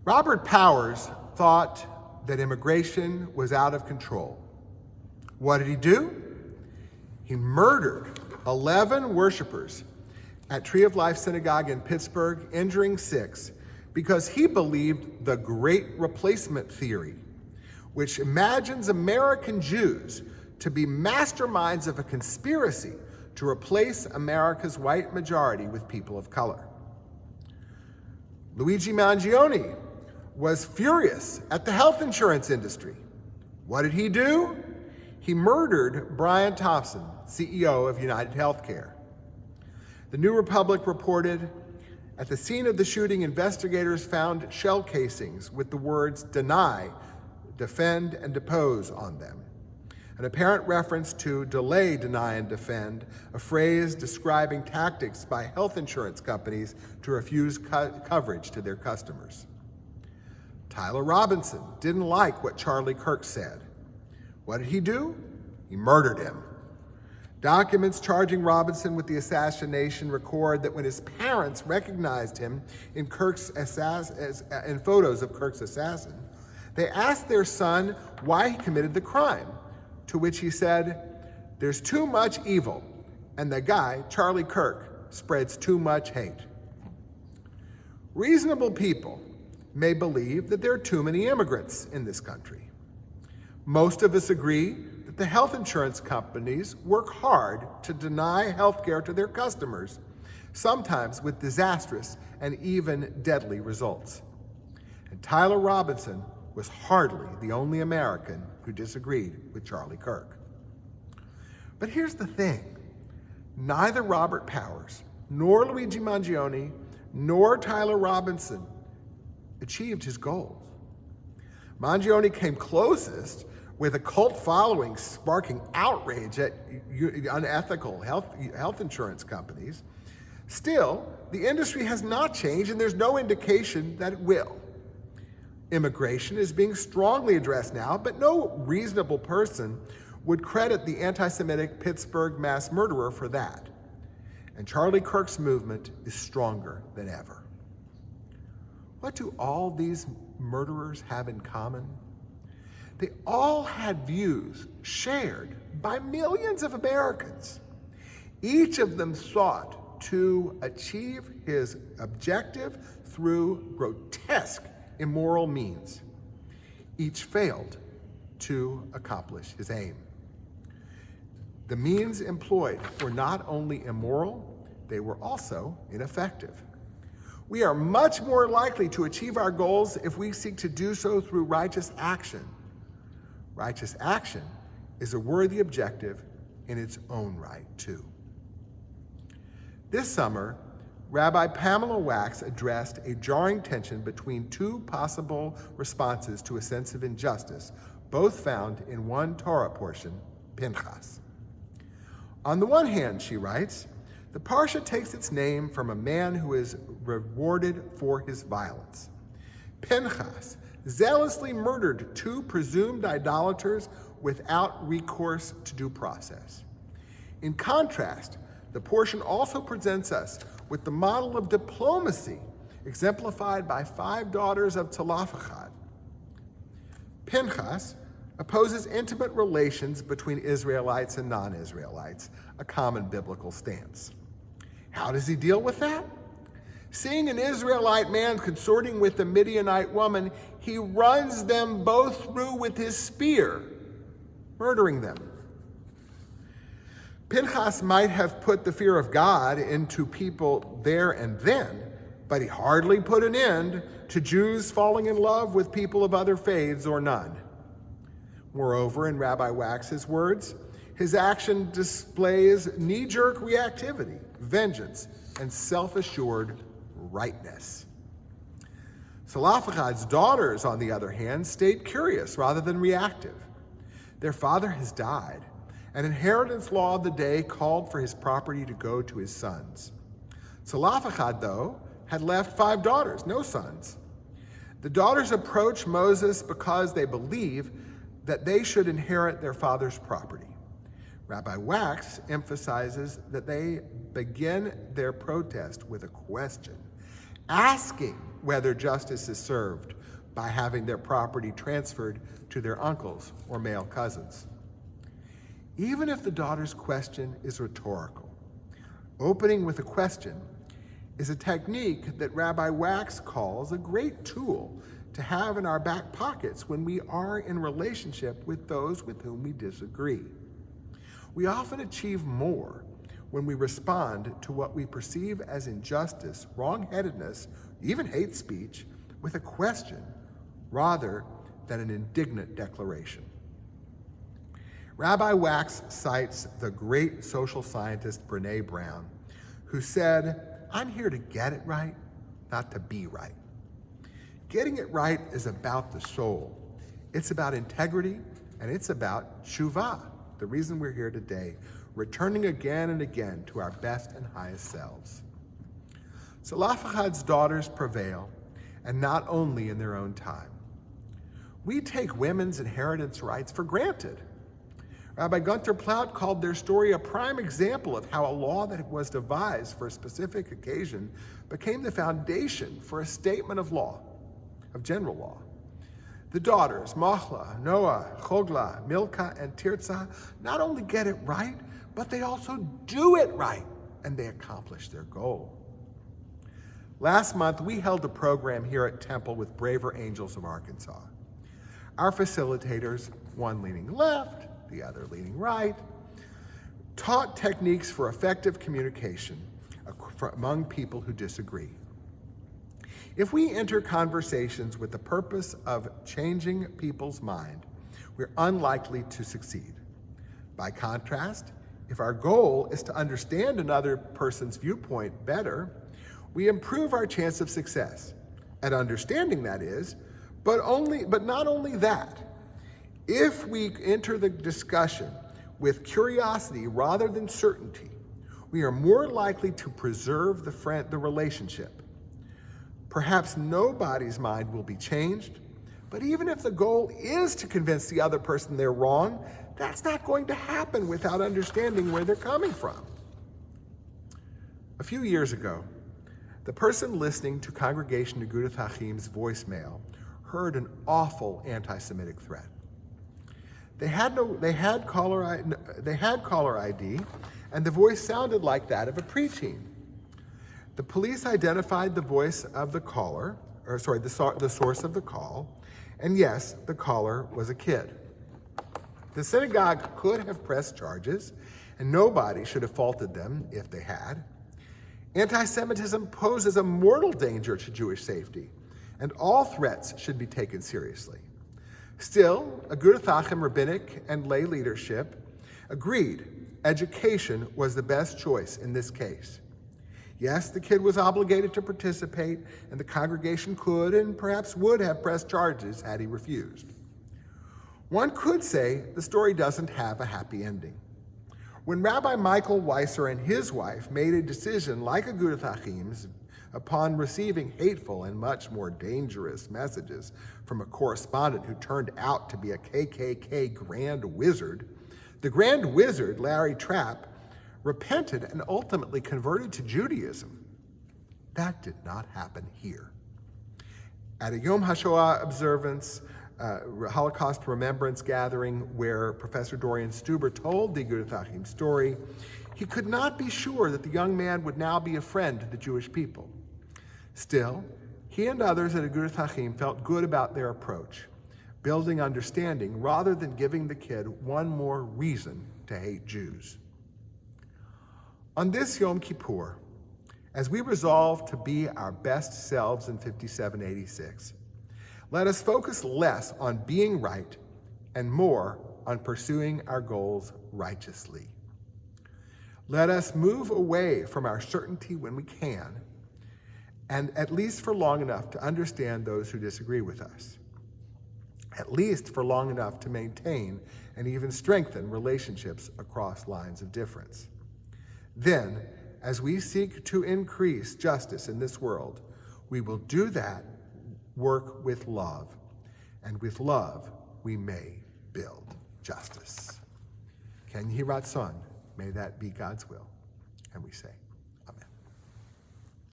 Robert Powers thought that immigration was out of control. What did he do? He murdered 11 worshipers at Tree of Life Synagogue in Pittsburgh, injuring 6, because he believed the Great Replacement theory, which imagines American Jews to be masterminds of a conspiracy to replace America's white majority with people of color. Luigi Mangione was furious at the health insurance industry. What did he do? He murdered Brian Thompson, CEO of United Healthcare. The New Republic reported, at the scene of the shooting, investigators found shell casings with the words "deny, defend, and depose" on them. An apparent reference to delay, deny, and defend, a phrase describing tactics by health insurance companies to refuse coverage to their customers. Tyler Robinson didn't like what Charlie Kirk said. What did he do? He murdered him. Documents charging Robinson with the assassination record that when his parents recognized him in photos of Kirk's assassin, they asked their son why he committed the crime, to which he said, "There's too much evil, and the guy, Charlie Kirk, spreads too much hate." Reasonable people may believe that there are too many immigrants in this country. Most of us agree that the health insurance companies work hard to deny health care to their customers, sometimes with disastrous and even deadly results. And Tyler Robinson was hardly the only American who disagreed with Charlie Kirk. But here's the thing. Neither Robert Powers, nor Luigi Mangione, nor Tyler Robinson achieved his goals. Mangione came closest, with a cult following sparking outrage at unethical health insurance companies. Still, the industry has not changed, and there's no indication that it will. Immigration is being strongly addressed now, but no reasonable person would credit the anti-Semitic Pittsburgh mass murderer for that. And Charlie Kirk's movement is stronger than ever. What do all these murderers have in common? They all had views shared by millions of Americans. Each of them sought to achieve his objective through grotesque immoral means. Each failed to accomplish his aim. The means employed were not only immoral, they were also ineffective. We are much more likely to achieve our goals if we seek to do so through righteous action. Righteous action is a worthy objective in its own right, too. This summer, Rabbi Pamela Wax addressed a jarring tension between two possible responses to a sense of injustice, both found in one Torah portion, Pinchas. On the one hand, she writes, the parsha takes its name from a man who is rewarded for his violence. Pinchas zealously murdered 2 presumed idolaters without recourse to due process. In contrast, the portion also presents us with the model of diplomacy exemplified by 5 daughters of Tzalafachad. Pinchas opposes intimate relations between Israelites and non-Israelites, a common biblical stance. How does he deal with that? Seeing an Israelite man consorting with a Midianite woman, he runs them both through with his spear, murdering them. Pinchas might have put the fear of God into people there and then, but he hardly put an end to Jews falling in love with people of other faiths or none. Moreover, in Rabbi Wax's words, his action displays knee-jerk reactivity, vengeance, and self-assured rightness. Tzalafachad's daughters, on the other hand, stayed curious rather than reactive. Their father has died. An inheritance law of the day called for his property to go to his sons. Tzalafachad, though, had left 5 daughters, no sons. The daughters approach Moses because they believe that they should inherit their father's property. Rabbi Wax emphasizes that they begin their protest with a question, asking whether justice is served by having their property transferred to their uncles or male cousins. Even if the daughter's question is rhetorical, opening with a question is a technique that Rabbi Wax calls a great tool to have in our back pockets when we are in relationship with those with whom we disagree. We often achieve more when we respond to what we perceive as injustice, wrong-headedness, even hate speech, with a question rather than an indignant declaration. Rabbi Wax cites the great social scientist Brené Brown, who said, "I'm here to get it right, not to be right." Getting it right is about the soul. It's about integrity, and it's about teshuvah, the reason we're here today, returning again and again to our best and highest selves. Zelophehad's daughters prevail, and not only in their own time. We take women's inheritance rights for granted. Rabbi Gunther Plaut called their story a prime example of how a law that was devised for a specific occasion became the foundation for a statement of law, of general law. The daughters, Machla, Noah, Chogla, Milcah, and Tirzah, not only get it right, but they also do it right, and they accomplish their goal. Last month, we held a program here at Temple with Braver Angels of Arkansas. Our facilitators, one leaning left, the other leaning right, taught techniques for effective communication among people who disagree. If we enter conversations with the purpose of changing people's mind, we're unlikely to succeed. By contrast, if our goal is to understand another person's viewpoint better, we improve our chance of success at understanding, that is, but not only that. If we enter the discussion with curiosity rather than certainty, we are more likely to preserve the relationship. Perhaps nobody's mind will be changed, but even if the goal is to convince the other person they're wrong, that's not going to happen without understanding where they're coming from. A few years ago, the person listening to Congregation Agudath Hachim's voicemail heard an awful anti-Semitic threat. They had caller ID, and the voice sounded like that of a preteen. The police identified the voice of the caller, the source of the call, and yes, the caller was a kid. The synagogue could have pressed charges, and nobody should have faulted them if they had. Anti-Semitism poses a mortal danger to Jewish safety, and all threats should be taken seriously. Still, Agudath Hachim rabbinic and lay leadership agreed education was the best choice in this case. Yes, the kid was obligated to participate, and the congregation could and perhaps would have pressed charges had he refused. One could say the story doesn't have a happy ending. When Rabbi Michael Weiser and his wife made a decision like Agudath Hachim's upon receiving hateful and much more dangerous messages from a correspondent who turned out to be a KKK Grand Wizard, the Grand Wizard, Larry Trapp, repented and ultimately converted to Judaism. That did not happen here. At a Yom HaShoah observance, Holocaust remembrance gathering where Professor Dorian Stuber told the Agudath Hachim story, he could not be sure that the young man would now be a friend to the Jewish people. Still, he and others at Agudath Hachim felt good about their approach, building understanding rather than giving the kid one more reason to hate Jews. On this Yom Kippur, as we resolve to be our best selves in 5786, let us focus less on being right and more on pursuing our goals righteously. Let us move away from our certainty when we can, and at least for long enough to understand those who disagree with us. At least for long enough to maintain and even strengthen relationships across lines of difference. Then, as we seek to increase justice in this world, we will do that work with love, and with love we may build justice. Ken Yiratzon, may that be God's will. And we say,